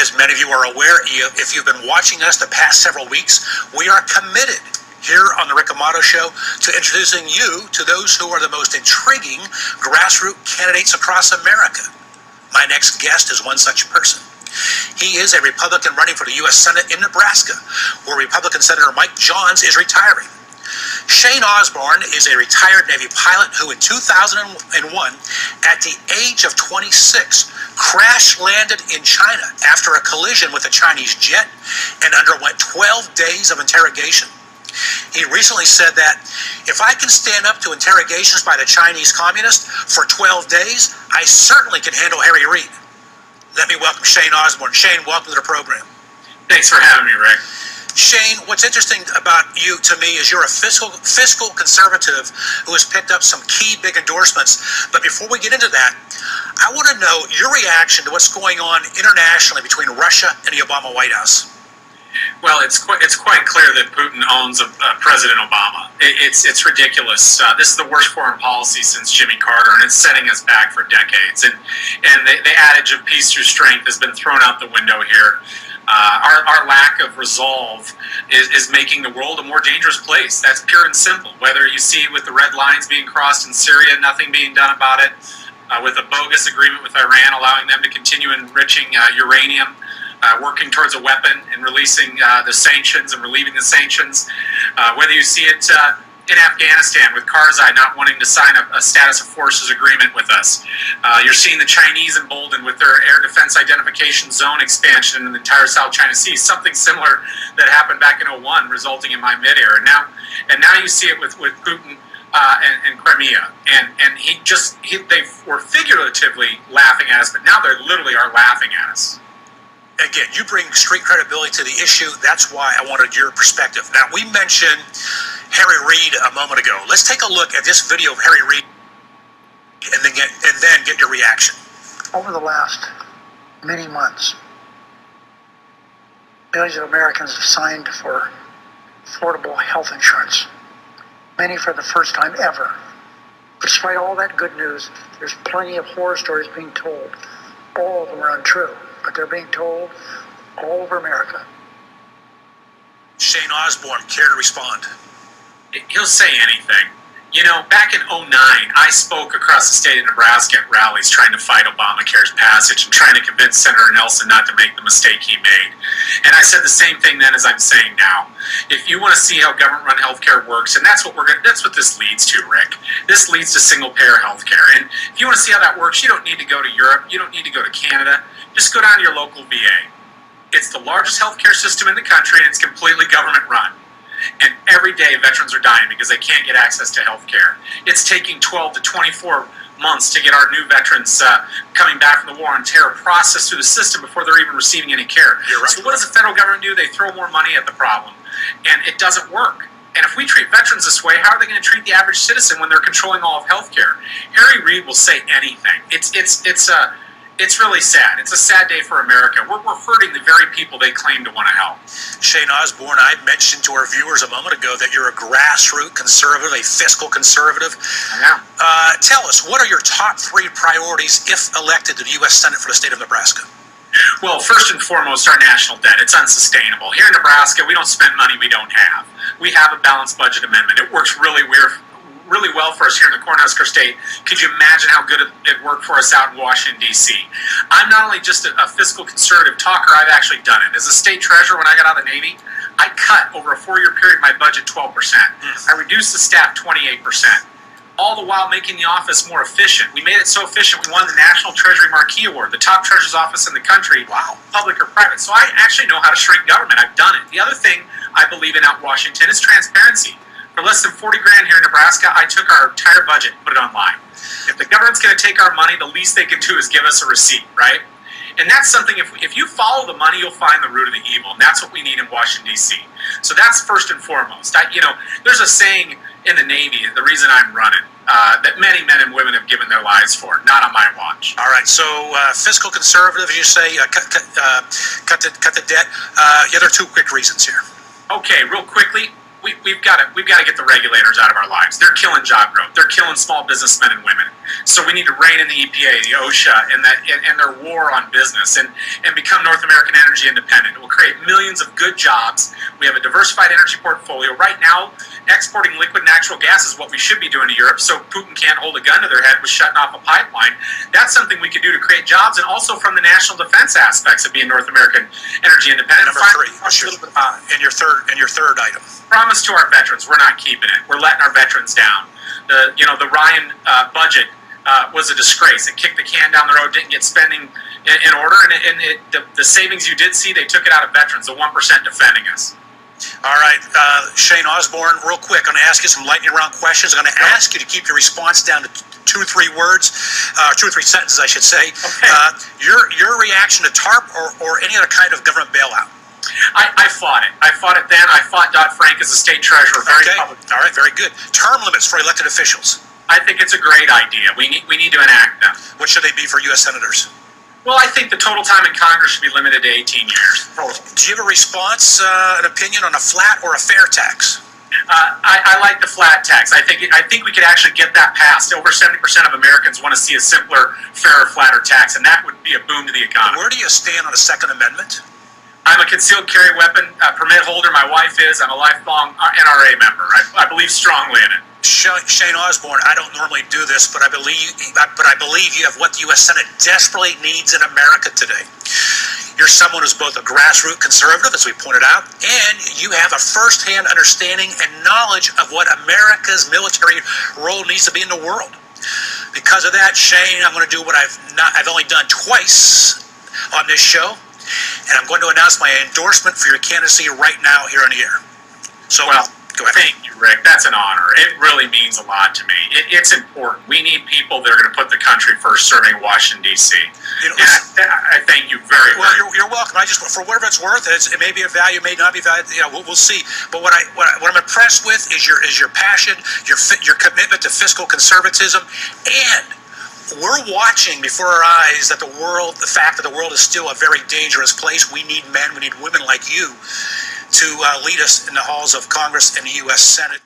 As many of you are aware, if you've been watching us the past several weeks, we are committed here on the Rick Amato Show to introducing you to those who are the most intriguing grassroots candidates across America. My next guest is one such person. He is a Republican running for the U.S. Senate in Nebraska, where Republican Senator Mike Johns is retiring. Shane Osborn is a retired Navy pilot who in 2001, at the age of 26, crash-landed in China after a collision with a Chinese jet and underwent 12 days of interrogation. He recently said that, if I can stand up to interrogations by the Chinese communists for 12 days, I certainly can handle Harry Reid. Let me welcome Shane Osborn. Shane, welcome to the program. Thanks for having me, Rick. Shane, what's interesting about you to me is you're a fiscal conservative who has picked up some key big endorsements. But before we get into that, I want to know your reaction to what's going on internationally between Russia and the Obama White House. Well, it's quite clear that Putin owns President Obama. It's ridiculous. This is the worst foreign policy since Jimmy Carter, and it's setting us back for decades. And the adage of peace through strength has been thrown out the window here. Our lack of resolve is making the world a more dangerous place. That's pure and simple. Whether you see with the red lines being crossed in Syria, nothing being done about it, with a bogus agreement with Iran allowing them to continue enriching uranium, working towards a weapon and releasing the sanctions and relieving the sanctions, whether you see it in Afghanistan with Karzai not wanting to sign a status of forces agreement with us. You're seeing the Chinese emboldened with their air defense identification zone expansion in the entire South China Sea, something similar that happened back in 2001, resulting in my mid-air. And now you see it with Putin and Crimea. And they were figuratively laughing at us, but now they literally are laughing at us. Again, you bring street credibility to the issue. That's why I wanted your perspective. Now, we mentioned Harry Reid a moment ago. Let's take a look at this video of Harry Reid and then get your reaction. Over the last many months, millions of Americans have signed for affordable health insurance, many for the first time ever. Despite all that good news, there's plenty of horror stories being told. All of them are untrue, but they're being told all over America. Shane Osborn, care to respond? He'll say anything. You know, back in 2009, I spoke across the state of Nebraska at rallies trying to fight Obamacare's passage and trying to convince Senator Nelson not to make the mistake he made. And I said the same thing then as I'm saying now. If you want to see how government-run healthcare works, and that's what this leads to, Rick. This leads to single-payer healthcare. And if you want to see how that works, you don't need to go to Europe. You don't need to go to Canada. Just go down to your local VA. It's the largest healthcare system in the country, and it's completely government-run. And every day veterans are dying because they can't get access to health care. It's taking 12 to 24 months to get our new veterans coming back from the war on terror processed through the system before they're even receiving any care. You're right. So what does the federal government do? They throw more money at the problem, and it doesn't work. And if we treat veterans this way, how are they going to treat the average citizen when they're controlling all of health care? Harry Reid will say anything. It's really sad. It's a sad day for America. We're hurting the very people they claim to want to help. Shane Osborn, I mentioned to our viewers a moment ago that you're a grassroots conservative, a fiscal conservative. Yeah. Tell us, what are your top 3 priorities if elected to the U.S. Senate for the state of Nebraska? Well, first and foremost, our national debt. It's unsustainable. Here in Nebraska, we don't spend money we don't have. We have a balanced budget amendment. It works really well for us here in the Cornhusker State. Could you imagine how good it worked for us out in Washington, D.C.? I'm not only just a fiscal conservative talker, I've actually done it. As a state treasurer when I got out of the Navy, I cut over a 4-year period my budget 12%. I reduced the staff 28%, all the while making the office more efficient. We made it so efficient we won the National Treasury Marquee Award, the top treasurer's office in the country, public or private. So I actually know how to shrink government. I've done it. The other thing I believe in out in Washington is transparency. For less than 40 grand here in Nebraska, I took our entire budget and put it online. If the government's going to take our money, the least they can do is give us a receipt, right? And that's something, if you follow the money, you'll find the root of the evil, and that's what we need in Washington, D.C. So that's first and foremost. There's a saying in the Navy, the reason I'm running, that many men and women have given their lives for, not on my watch. All right, so fiscal conservative, as you say, cut the debt. The other 2 quick reasons here. Okay, real quickly, we've got to get the regulators out of our lives. They're killing job growth. They're killing small businessmen and women. So we need to rein in the EPA, the OSHA, and their war on business, and become North American energy independent. It will create millions of good jobs. We have a diversified energy portfolio. Right now, exporting liquid natural gas is what we should be doing to Europe, so Putin can't hold a gun to their head with shutting off a pipeline. That's something we could do to create jobs, and also from the national defense aspects of being North American energy independent. Number three, and your third item. Promise to our veterans, we're not keeping it. We're letting our veterans down. The Ryan budget was a disgrace. It kicked the can down the road, didn't get spending in order, and the savings you did see, they took it out of veterans, the 1% defending us. All right, Shane Osborn, real quick, I'm going to ask you some lightning round questions. I'm going to ask you to keep your response down to 2 or 3 words, 2 or 3 sentences, I should say. Okay. Your reaction to TARP or any other kind of government bailout? I fought it. I fought it then. I fought Dodd-Frank as a state treasurer. Very public. All right, very good. Term limits for elected officials. I think it's a great idea. We need to enact them. What should they be for U.S. senators? Well, I think the total time in Congress should be limited to 18 years. Total. Do you have a response, an opinion on a flat or a fair tax? I like the flat tax. I think we could actually get that passed. Over 70% of Americans want to see a simpler, fairer, flatter tax, and that would be a boom to the economy. Where do you stand on a Second Amendment? I'm a concealed carry weapon permit holder. My wife is. I'm a lifelong NRA member. I believe strongly in it. Shane Osborn, I don't normally do this, but I believe you have what the U.S. Senate desperately needs in America today. You're someone who's both a grassroots conservative, as we pointed out, and you have a first-hand understanding and knowledge of what America's military role needs to be in the world. Because of that, Shane, I'm going to do what I've only done twice on this show, and I'm going to announce my endorsement for your candidacy right now here on the air. So, go ahead. Thank you, Rick. That's an honor. It really means a lot to me. It's important. We need people that are going to put the country first serving Washington, D.C. I thank you very much. Well, you're welcome. For whatever it's worth, it may be of value, may not be value. We'll see. But what I'm impressed with is your passion, your commitment to fiscal conservatism, and we're watching before our eyes the fact that the world is still a very dangerous place. We need men, we need women like you to lead us in the halls of Congress and the U.S. Senate.